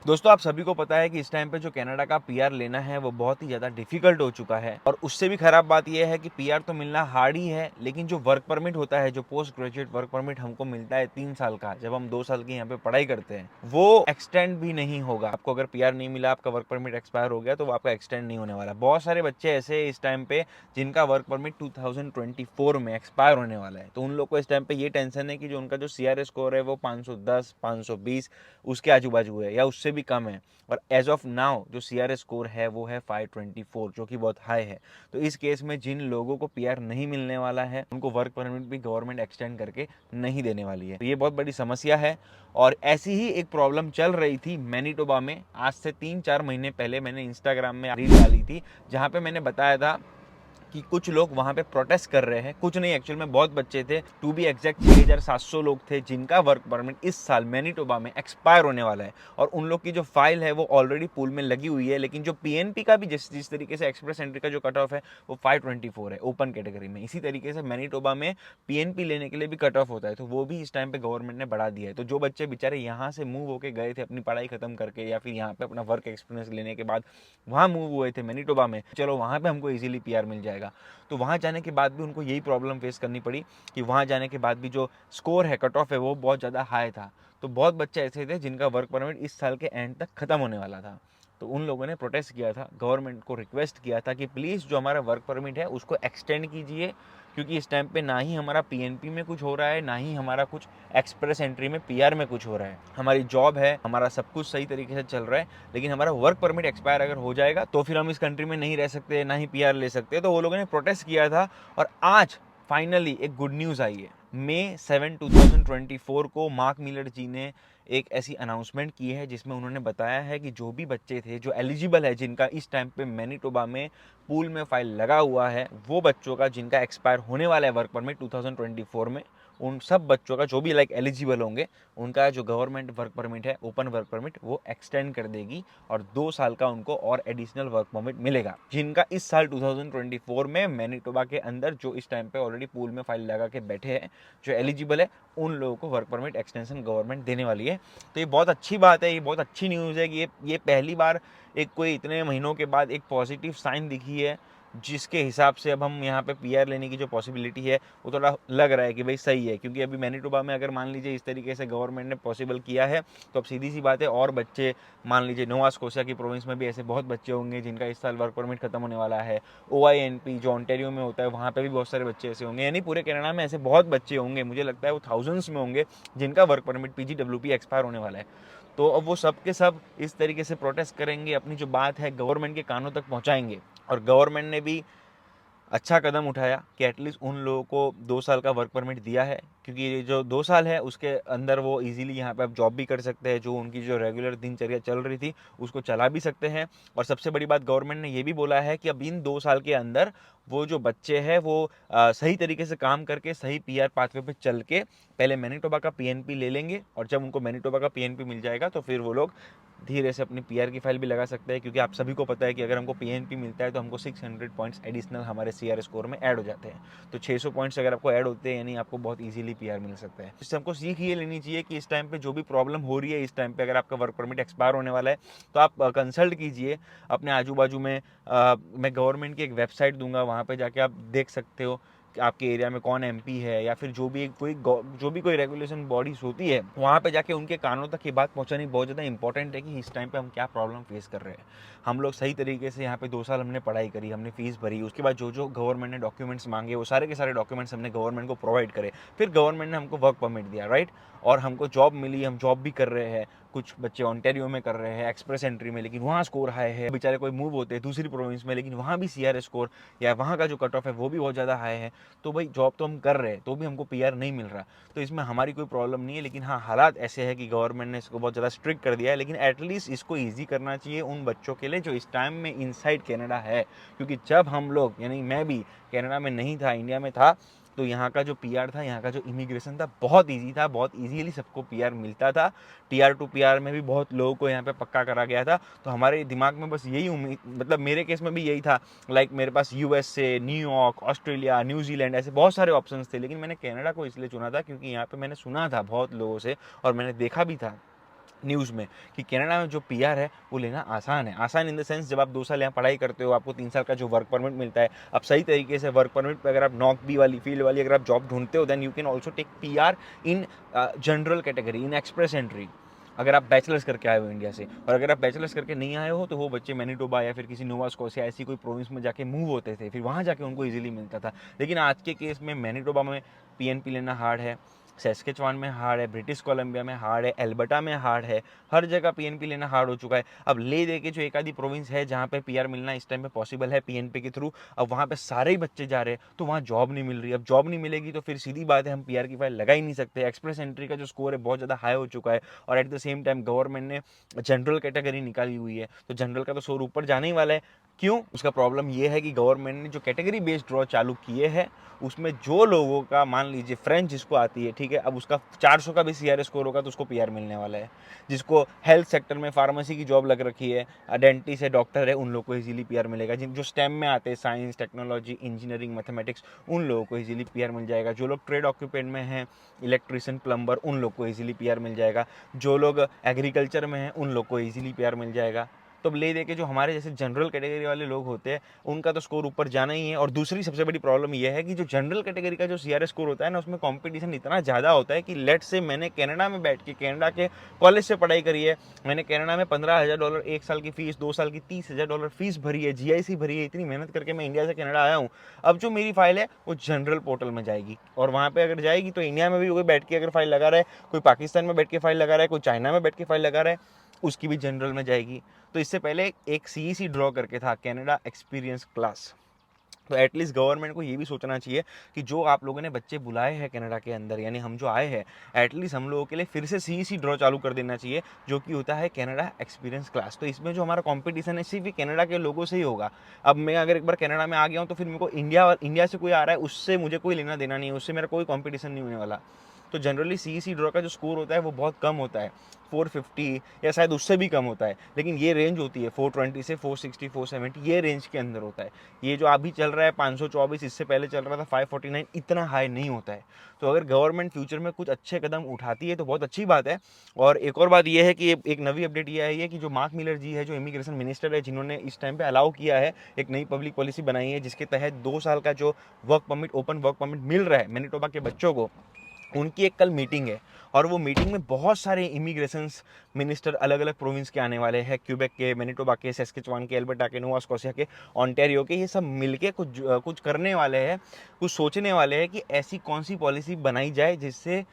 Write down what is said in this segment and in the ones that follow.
दोस्तों, आप सभी को पता है कि इस टाइम पे जो कनाडा का पीआर लेना है वो बहुत ही ज़्यादा डिफ़िकल्ट हो चुका है और उससे भी ख़राब बात ये है कि पीआर तो मिलना हार्ड ही है, लेकिन जो वर्क परमिट होता है, जो पोस्ट ग्रेजुएट वर्क परमिट हमको मिलता है 3 साल का, जब हम 2 साल की यहाँ पे पढ़ाई करते हैं, वो एक्सटेंड भी नहीं होगा। आपको अगर पीआर नहीं मिला, आपका वर्क परमिट एक्सपायर हो गया, तो वो आपका एक्सटेंड नहीं होने वाला। बहुत सारे बच्चे ऐसे हैं इस टाइम पे जिनका वर्क परमिट 2024 में एक्सपायर होने वाला है, तो उन लोग को इस टाइम पे ये टेंशन है कि जो उनका जो सीआरए स्कोर है वो 510, 520 उसके आजू बाजू है या उससे भी कम है। और एज ऑफ नाउ जो सीआरए स्कोर है वो है 524, जो कि बहुत हाई है। तो इस केस में जिन लोगों को पीआर नहीं मिलने वाला है उनको वर्क परमिट भी गवर्नमेंट एक्सटेंड करके नहीं देने वाली है। तो ये बहुत बड़ी समस्या है। और ऐसी ही एक प्रॉब्लम चल रही थी मैनीटोबा में। आज से 3-4 महीने पहले मैंने इंस्टाग्राम में रील डाली थी, जहाँ पे मैंने बताया था कि कुछ लोग वहाँ पे प्रोटेस्ट कर रहे हैं। कुछ नहीं, एक्चुअल में बहुत बच्चे थे, टू बी एग्जैक्ट 6700 लोग थे जिनका वर्क परमिट इस साल मैनीटोबा में एक्सपायर होने वाला है। और उन लोग की जो फाइल है वो ऑलरेडी पूल में लगी हुई है, लेकिन जो पीएनपी का भी जिस तरीके से एक्सप्रेस एंट्री का जो कट ऑफ है वो 524 है ओपन कैटेगरी में, इसी तरीके से मैनीटोबा में पीएनपी लेने के लिए भी कट ऑफ होता है, तो वो भी इस टाइम पे गवर्नमेंट ने बढ़ा दिया है। तो जो बच्चे बेचारे यहाँ से मूव होके गए थे अपनी पढ़ाई खत्म करके या फिर यहाँ पे अपना वर्क एक्सपीरियंस लेने के बाद वहाँ मूव हुए थे मैनीटोबा में, चलो वहाँ पे हमको इजीली पीआर मिल जाएगा, तो वहाँ जाने के बाद भी उनको यही प्रॉब्लम फेस करनी पड़ी कि वहाँ जाने के बाद भी जो स्कोर है, कट ऑफ है, वो बहुत ज़्यादा हाई था। तो बहुत बच्चे ऐसे थे जिनका वर्क परमिट इस साल के एंड तक ख़त्म होने वाला था। तो उन लोगों ने प्रोटेस्ट किया था, गवर्नमेंट को रिक्वेस्ट किया था कि प्लीज़ जो हमारा वर्क परमिट है उसको एक्सटेंड कीजिए, क्योंकि इस टाइम पे ना ही हमारा पीएनपी में कुछ हो रहा है, ना ही हमारा कुछ एक्सप्रेस एंट्री में पीआर में कुछ हो रहा है। हमारी जॉब है, हमारा सब कुछ सही तरीके से चल रहा है, लेकिन हमारा वर्क परमिट एक्सपायर अगर हो जाएगा तो फिर हम इस कंट्री में नहीं रह सकते, ना ही पीआर ले सकते। तो वो लोगों ने प्रोटेस्ट किया था और आज फाइनली एक गुड न्यूज़ आई है। मई 7 2024 को मार्क मिलर जी ने एक ऐसी अनाउंसमेंट की है जिसमें उन्होंने बताया है कि जो भी बच्चे थे जो एलिजिबल है, जिनका इस टाइम पे मैनीटोबा में पूल में फाइल लगा हुआ है, वो बच्चों का जिनका एक्सपायर होने वाला है वर्क परमिट 2024 में, उन सब बच्चों का जो भी एलिजिबल होंगे उनका जो गवर्नमेंट वर्क परमिट है, ओपन वर्क परमिट, वो एक्सटेंड कर देगी और 2 साल का उनको और एडिशनल वर्क परमिट मिलेगा। जिनका इस साल 2024 में मैनीटोबा के अंदर जो इस टाइम पे ऑलरेडी पूल में फाइल लगा के बैठे हैं, जो एलिजिबल है, उन लोगों को वर्क परमिट एक्सटेंशन गवर्नमेंट देने वाली है। तो ये बहुत अच्छी बात है, ये बहुत अच्छी न्यूज़ है कि ये पहली बार एक कोई इतने महीनों के बाद एक पॉजिटिव साइन दिखी है, जिसके हिसाब से अब हम यहाँ पे पीआर लेने की जो पॉसिबिलिटी है वो थोड़ा लग रहा है कि भाई सही है। क्योंकि अभी मैनीटोबा में अगर मान लीजिए इस तरीके से गवर्नमेंट ने पॉसिबल किया है, तो अब सीधी सी बात है और बच्चे, मान लीजिए नोवा स्कोशिया की प्रोविंस में भी ऐसे बहुत बच्चे होंगे जिनका इस साल वर्क परमिट खत्म होने वाला है। OINP जो ऑन्टेरियो में होता है वहाँ पे भी बहुत सारे बच्चे ऐसे होंगे, यानी पूरे कनाडा में ऐसे बहुत बच्चे होंगे, मुझे लगता है वो थाउजेंड्स में होंगे, जिनका वर्क परमिट PGWP एक्सपायर होने वाला है। तो अब वो सब के सब इस तरीके से प्रोटेस्ट करेंगे, अपनी जो बात है गवर्नमेंट के कानों तक पहुँचाएंगे। और गवर्नमेंट ने भी अच्छा कदम उठाया कि एटलीस्ट उन लोगों को 2 साल का वर्क परमिट दिया है, क्योंकि ये जो 2 साल है उसके अंदर वो इजीली यहाँ पे अब जॉब भी कर सकते हैं, जो उनकी जो रेगुलर दिनचर्या चल रही थी उसको चला भी सकते हैं। और सबसे बड़ी बात, गवर्नमेंट ने ये भी बोला है कि अब इन 2 साल के अंदर वो जो बच्चे हैं वो सही तरीके से काम करके सही पीआर पाथवे पे चल के पहले मैनीटोबा का पीएनपी ले लेंगे, और जब उनको मैनीटोबा का पीएनपी मिल जाएगा तो फिर वो लोग धीरे से अपनी पीआर की फाइल भी लगा सकते हैं। क्योंकि आप सभी को पता है कि अगर हमको पीएनपी मिलता है तो हमको 600 पॉइंट्स एडिशनल हमारे सीआर स्कोर में ऐड हो जाते हैं। तो 600 पॉइंट्स अगर आपको ऐड होते हैं, यानी आपको बहुत इजीली पीआर मिल सकता है। इससे हमको सीख ये लेनी चाहिए कि इस टाइम पे जो भी प्रॉब्लम हो रही है, इस टाइम पे अगर आपका वर्क परमिट एक्सपायर होने वाला है तो आप कंसल्ट कीजिए अपने आजू बाजू में। मैं गवर्नमेंट की एक वेबसाइट दूंगा, वहाँ पर जाके आप देख सकते हो कि आपके एरिया में कौन एमपी है, या फिर जो भी कोई रेगुलेशन बॉडीज होती है, वहाँ पे जाके उनके कानों तक ये बात पहुँचानी बहुत ज़्यादा इंपॉर्टेंट है कि इस टाइम पे हम क्या प्रॉब्लम फेस कर रहे हैं। हम लोग सही तरीके से यहाँ पे 2 साल हमने पढ़ाई करी, हमने फीस भरी, उसके बाद जो जो गवर्नमेंट ने डॉक्यूमेंट्स मांगे वो सारे के सारे डॉक्यूमेंट्स हमने गवर्नमेंट को प्रोवाइड करे, फिर गवर्नमेंट ने हमको वर्क परमिट दिया, राइट। और हमको जॉब मिली, हम जॉब भी कर रहे हैं। कुछ बच्चे ऑन्टेरियो में कर रहे हैं एक्सप्रेस एंट्री में, लेकिन वहाँ स्कोर हाई है। बेचारे कोई मूव होते हैं दूसरी प्रोविंस में, लेकिन वहाँ भी सीआर स्कोर या वहाँ का जो कट ऑफ है वो भी बहुत ज़्यादा हाई है। तो भाई जॉब तो हम कर रहे हैं तो भी हमको पीआर नहीं मिल रहा, तो इसमें हमारी कोई प्रॉब्लम नहीं है। लेकिन हाँ, हालात ऐसे है कि गवर्नमेंट ने इसको बहुत ज़्यादा स्ट्रिक्ट कर दिया है, लेकिन एटलीस्ट इसको ईजी करना चाहिए उन बच्चों के लिए जो इस टाइम में इनसाइड कनाडा है। क्योंकि जब हम लोग, यानी मैं भी कनाडा में नहीं था, इंडिया में था, तो यहाँ का जो पीआर था, यहाँ का जो इमिग्रेशन था, बहुत ईजी था, बहुत ईजीली सबको पीआर मिलता था। टीआर टू पीआर में भी बहुत लोगों को यहाँ पे पक्का करा गया था। तो हमारे दिमाग में बस यही उम्मीद, मतलब मेरे केस में भी यही था, लाइक मेरे पास USA, न्यूयॉर्क, ऑस्ट्रेलिया, न्यूजीलैंड ऐसे बहुत सारे ऑप्शंस थे, लेकिन मैंने कनाडा को इसलिए चुना था क्योंकि यहाँ पे मैंने सुना था बहुत लोगों से और मैंने देखा भी था न्यूज़ में कि कनाडा में जो पीआर है वो लेना आसान है। आसान इन द सेंस, जब आप 2 साल यहाँ पढ़ाई करते हो, आपको 3 साल का जो वर्क परमिट मिलता है, आप सही तरीके से वर्क परमिट पे अगर आप नॉक बी वाली फील्ड वाली अगर आप जॉब ढूंढते हो, then you can also take PR in general category, in express entry, अगर आप बैचलर्स करके आए हो इंडिया से। और अगर आप बैचलर्स करके नहीं आए हो तो वो बच्चे मैनिटोबा या फिर किसी नोवा स्कॉशिया ऐसी कोई प्रोविंस में जाके मूव होते थे, फिर वहाँ जाके उनको इजीली मिलता था। लेकिन आज के केस में मैनिटोबा में पीएनपी लेना हार्ड है, सैस्केचुआन में हार्ड है, ब्रिटिश कोलंबिया में हार्ड है, एल्बर्टा में हार्ड है, हर जगह पीएनपी लेना हार्ड हो चुका है। अब ले दे के जो एक आधी प्रोविंस है जहाँ पे पीआर मिलना इस टाइम पे पॉसिबल है पीएनपी के थ्रू, अब वहाँ पे सारे ही बच्चे जा रहे हैं, तो वहाँ जॉब नहीं मिल रही। अब जॉब नहीं मिलेगी तो फिर सीधी बात है हम पीआर की फाइल लगा ही नहीं सकते। एक्सप्रेस एंट्री का जो स्कोर है बहुत ज़्यादा हाई हो चुका है, और at the same time government ने जनरल कैटेगरी निकाली हुई है, तो जनरल का तो स्कोर ऊपर जाने ही वाला है। क्यों? उसका प्रॉब्लम ये है कि गवर्नमेंट ने जो कैटेगरी बेस्ड ड्रॉ चालू किए हैं उसमें जो लोगों का, मान लीजिए फ्रेंच जिसको आती है, ठीक है, अब उसका 400 का भी सीआरए स्कोर होगा तो उसको पीआर मिलने वाला है। जिसको हेल्थ सेक्टर में फार्मेसी की जॉब लग रखी है, डेंटिस्ट है, डॉक्टर है, उन लोगों को इजीली पीआर मिलेगा। जिन जो स्टेम में आते हैं, साइंस, टेक्नोलॉजी, इंजीनियरिंग, मैथमेटिक्स, उन लोगों को इजीली पीआर मिल जाएगा। जो लोग ट्रेड ऑक्यूपेंट में हैं, इलेक्ट्रिशियन, प्लम्बर, उन लोग को इजीली पीआर मिल जाएगा। जो लोग एग्रीकल्चर में हैं उन लोग को इजीली पीआर मिल जाएगा। तो ले दे के जो हमारे जैसे जनरल कैटेगरी वाले लोग होते हैं उनका तो स्कोर ऊपर जाना ही है। और दूसरी सबसे बड़ी प्रॉब्लम यह है कि जो जनरल कैटेगरी का जो सीआरए स्कोर होता है ना, उसमें कंपटीशन इतना ज़्यादा होता है कि लेट से मैंने कनाडा में बैठ के कनाडा के कॉलेज से पढ़ाई करी है, मैंने कनाडा में $15,000 एक साल की फीस, 2 साल की $30,000 फीस भरी है, जीआईसी भरी है, इतनी मेहनत करके मैं इंडिया से कनाडा आया हूँ। अब जो मेरी फाइल है वो जनरल पोर्टल में जाएगी, और वहाँ पर अगर जाएगी तो इंडिया में भी कोई बैठ के अगर फाइल लगा रहा है, कोई पाकिस्तान में बैठ के फाइल लगा रहा है, कोई चाइना में बैठ के फाइल लगा रहा है, उसकी भी जनरल में जाएगी। तो इससे पहले एक सीईसी ड्रॉ करके था, कनाडा एक्सपीरियंस क्लास। तो एटलीस्ट गवर्नमेंट को ये भी सोचना चाहिए कि जो आप लोगों ने बच्चे बुलाए हैं कनाडा के अंदर, यानी हम जो आए हैं, एटलीस्ट हम लोगों के लिए फिर से सीईसी ड्रॉ चालू कर देना चाहिए, जो कि होता है कनाडा एक्सपीरियंस क्लास। तो इसमें जो हमारा कंपटीशन है सिर्फ कनाडा के लोगों से ही होगा। अब मैं अगर एक बार कनाडा में आ गया हूँ तो फिर मेरे को इंडिया से कोई आ रहा है, उससे मुझे कोई लेना देना नहीं है, उससे मेरा कोई कॉम्पिटिशन नहीं होने वाला। तो जनरली सीईसी ड्रॉ का जो स्कोर होता है वो बहुत कम होता है, 450 या शायद उससे भी कम होता है। लेकिन ये रेंज होती है 420 से 460, 470, ये रेंज के अंदर होता है। ये जो अभी चल रहा है 524, इससे पहले चल रहा था 549, इतना हाई नहीं होता है। तो अगर गवर्नमेंट फ्यूचर में कुछ अच्छे कदम उठाती है तो बहुत अच्छी बात है। और एक और बात ये है कि एक नवी अपडेट ये आई है कि जो मार्क मिलर जी है, जो इमिग्रेशन मिनिस्टर है, जिन्होंने इस टाइम पे अलाउ किया है, एक नई पब्लिक पॉलिसी बनाई है जिसके तहत 2 साल का जो work permit, open work permit मिल रहा है मैनिटोबा के बच्चों को, उनकी एक कल मीटिंग है। और वो मीटिंग में बहुत सारे इमिग्रेशन मिनिस्टर अलग अलग प्रोविंस के आने वाले हैं, क्यूबेक के, मैनिटोबा के, सैस्केचुआन के, एल्बर्टा के, नोवा स्कॉशिया के, ओंटारियो के, ये सब मिलके कुछ करने वाले हैं, कुछ सोचने वाले हैं कि ऐसी कौन सी पॉलिसी बनाई जाए जिससे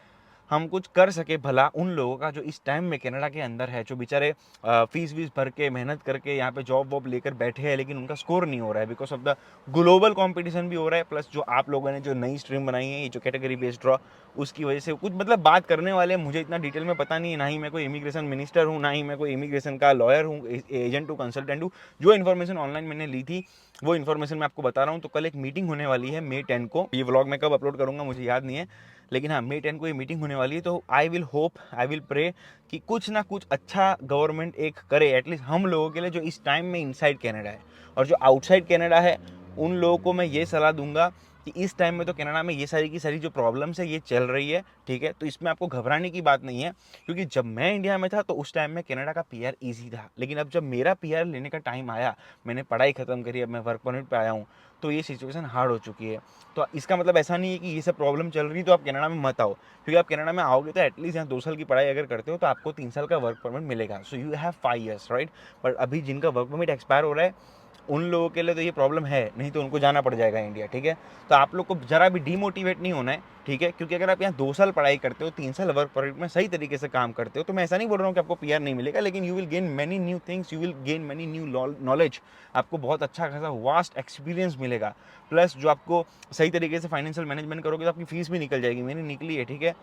हम कुछ कर सके भला उन लोगों का जो इस टाइम में कनाडा के अंदर है, जो बेचारे फीस वीस भर के मेहनत करके यहाँ पे जॉब वॉब लेकर बैठे हैं, लेकिन उनका स्कोर नहीं हो रहा है because of the global competition भी हो रहा है, प्लस जो आप लोगों ने जो नई स्ट्रीम बनाई है, ये जो कैटेगरी बेस्ड ड्रॉ, उसकी वजह से कुछ मतलब बात करने वाले मुझे इतना डिटेल में पता नहीं है, ना ही मैं कोई इमिग्रेशन मिनिस्टर हूँ, ना ही मैं कोई इमिग्रेशन का लॉयर हूँ, एजेंट हूँ, कंसल्टेंट हूँ। जो इन्फॉर्मेशन ऑनलाइन मैंने ली थी वो इन्फॉर्मेशन मैं आपको बता रहा हूँ। तो कल एक मीटिंग होने वाली है May 10 को, ये व्लॉग मैं कब अपलोड करूँगा मुझे याद नहीं है, लेकिन हाँ May 10 को ये मीटिंग होने वाली है। तो आई विल प्रे कि कुछ ना कुछ अच्छा गवर्नमेंट एक करे एटलीस्ट हम लोगों के लिए, जो इस टाइम में इनसाइड कनाडा है। और जो आउटसाइड कनाडा है उन लोगों को मैं ये सलाह दूंगा कि इस टाइम में तो कनाडा में ये सारी की सारी जो प्रॉब्लम्स है ये चल रही है, ठीक है, तो इसमें आपको घबराने की बात नहीं है। क्योंकि जब मैं इंडिया में था तो उस टाइम में कनाडा का पीआर ईजी था, लेकिन अब जब मेरा पीआर लेने का टाइम आया, मैंने पढ़ाई खत्म करी, अब मैं वर्क परमिट पे आया हूँ, तो ये सिचुएशन हार्ड हो चुकी है। तो इसका मतलब ऐसा नहीं है कि ये सब प्रॉब्लम चल रही तो आप कनाडा में मत आओ, क्योंकि आप कनाडा में आओगे तो एटलीस्ट यहाँ 2 साल की पढ़ाई अगर करते हो तो आपको 3 साल का वर्क परमिट मिलेगा। So you have 5 years, right. But अभी जिनका वर्क परमिट एक्सपायर हो रहा है उन लोगों के लिए तो ये प्रॉब्लम है, नहीं तो उनको जाना पड़ जाएगा इंडिया, ठीक है। तो आप लोग को जरा भी डीमोटिवेट नहीं होना है, ठीक है, क्योंकि अगर आप यहाँ 2 साल पढ़ाई करते हो, 3 साल वर्क परमिट में सही तरीके से काम करते हो, तो मैं ऐसा नहीं बोल रहा हूँ कि आपको पीआर नहीं मिलेगा, लेकिन you will gain many new things, you will gain many new knowledge, आपको बहुत अच्छा खासा वास्ट एक्सपीरियंस मिलेगा। प्लस जो आपको सही तरीके से फाइनेंशियल मैनेजमेंट करोगे तो आपकी फीस भी निकल जाएगी, मेरी निकली है, ठीक है।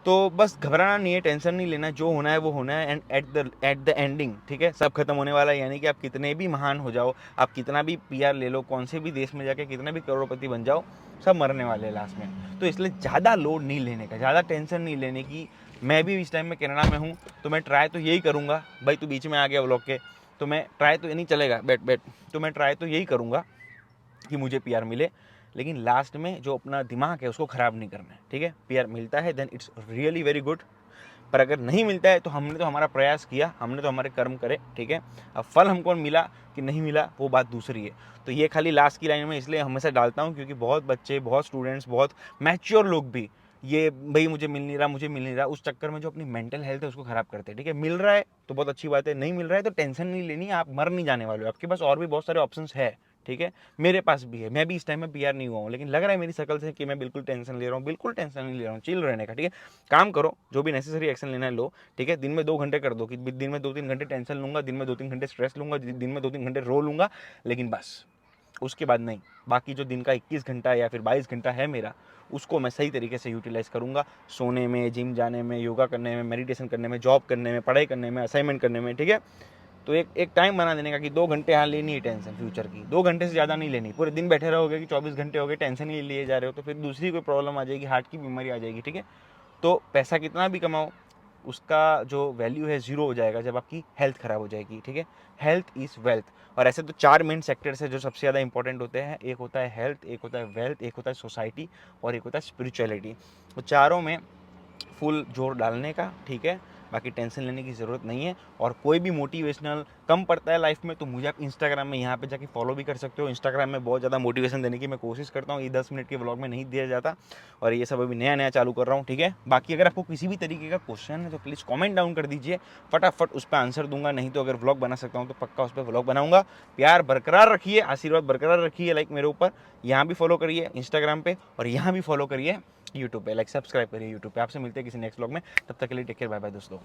तो बस घबराना नहीं है, टेंशन नहीं लेना, जो होना है वो होना है, एंड एट द एंडिंग, ठीक है, सब खत्म होने वाला है। यानी कि आप कितने भी महान हो जाओ, आप कितना भी पीआर ले लो, कौन से भी देश में जाके कितना भी करोड़पति बन जाओ, सब मरने वाले हैं लास्ट में। तो इसलिए ज़्यादा लोड नहीं लेने का, ज़्यादा टेंशन नहीं लेने की। मैं भी इस टाइम में कनाडा में हूँ तो मैं ट्राई तो यही करूँगा, भाई तू बीच में आ गया व्लॉग के, तो मैं ट्राई तो नहीं चलेगा, बैठ, तो मैं ट्राई तो यही करूँगा कि मुझे पीआर मिले, लेकिन लास्ट में जो अपना दिमाग है उसको ख़राब नहीं करना है, ठीक है। पीआर मिलता है then it's really very good, पर अगर नहीं मिलता है तो हमने तो हमारा प्रयास किया, हमने तो हमारे कर्म करे, ठीक है। अब फल हमको मिला कि नहीं मिला वो बात दूसरी है। तो ये खाली लास्ट की लाइन में इसलिए हमेशा डालता हूँ क्योंकि बहुत बच्चे, बहुत स्टूडेंट्स, बहुत मैच्योर लोग भी ये भाई मुझे मिल नहीं रहा, मुझे मिल नहीं रहा, उस चक्कर में जो अपनी मेंटल हेल्थ है उसको खराब करते हैं, ठीक है। मिल रहा है तो बहुत अच्छी बात है, नहीं मिल रहा है तो टेंशन नहीं लेनी, आप मर नहीं जाने वाले हो, आपके पास और भी बहुत सारे ऑप्शंस है, ठीक है। मेरे पास भी है, मैं भी इस टाइम में पीआर नहीं हुआ हूँ, लेकिन लग रहा है मेरी शक्ल से कि मैं बिल्कुल टेंशन ले रहा हूँ। बिल्कुल टेंशन नहीं ले रहा हूँ, चिल रहने का, ठीक है। काम करो, जो भी नेसेसरी एक्शन लेना है लो, ठीक है। दिन में 2 घंटे कर दो कि दिन में 2-3 घंटे टेंशन लूंगा, दिन में 2-3 घंटे स्ट्रेस लूंगा, दिन में 2-3 घंटे रो लूंगा, लेकिन बस उसके बाद नहीं। बाकी जो दिन का 21 घंटा या फिर 22 घंटा है मेरा, उसको मैं सही तरीके से यूटिलाइज करूंगा, सोने में, जिम जाने में, योगा करने में, मेडिटेशन करने में, जॉब करने में, पढ़ाई करने में, असाइनमेंट करने में, ठीक है। तो एक टाइम बना देने का कि 2 घंटे यहाँ लेनी है टेंशन फ्यूचर की, 2 घंटे से ज़्यादा नहीं लेनी। पूरे दिन बैठे रहोगे कि 24 घंटे हो गए टेंशन ही लिए जा रहे हो, तो फिर दूसरी कोई प्रॉब्लम आ जाएगी, हार्ट की बीमारी आ जाएगी, ठीक है। तो पैसा कितना भी कमाओ, उसका जो वैल्यू है ज़ीरो हो जाएगा जब आपकी हेल्थ ख़राब हो जाएगी, ठीक है। Health is wealth. और ऐसे तो 4 मेन सेक्टर्स है जो सबसे ज़्यादा इंपॉर्टेंट होते हैं। एक होता है हेल्थ, एक होता है वेल्थ, एक होता है सोसाइटी, और एक होता है स्पिरिचुअलिटी। तो चारों में फुल जोर डालने का, ठीक है। बाकी टेंशन लेने की ज़रूरत नहीं है। और कोई भी मोटिवेशनल कम पड़ता है लाइफ में तो मुझे आप इंस्टाग्राम में यहाँ पे जाके फॉलो भी कर सकते हो। इंस्टाग्राम में बहुत ज़्यादा मोटिवेशन देने की मैं कोशिश करता हूँ, ये 10 मिनट के व्लॉग में नहीं दिया जाता, और ये सब अभी नया नया चालू कर रहा हूँ, ठीक है। बाकी अगर आपको किसी भी तरीके का क्वेश्चन है तो प्लीज़ कॉमेंट डाउन कर दीजिए, फटाफट उस पर आंसर दूंगा। नहीं तो अगर व्लॉग बना सकता हूँ तो पक्का उस पर व्लॉग बनाऊंगा। प्यार बरकरार रखिए, आशीर्वाद बरकरार रखिए, लाइक मेरे ऊपर यहाँ भी फॉलो करिए इंस्टाग्राम पे, और यहाँ भी फॉलो करिए यूट्यूब पे, लाइक सब्सक्राइब करिए यूट्यूब पे। आपसे मिलते हैं किसी नेक्स्ट व्लॉग में, तब तक के लिए टेक केयर, बाय बाय दोस्तों।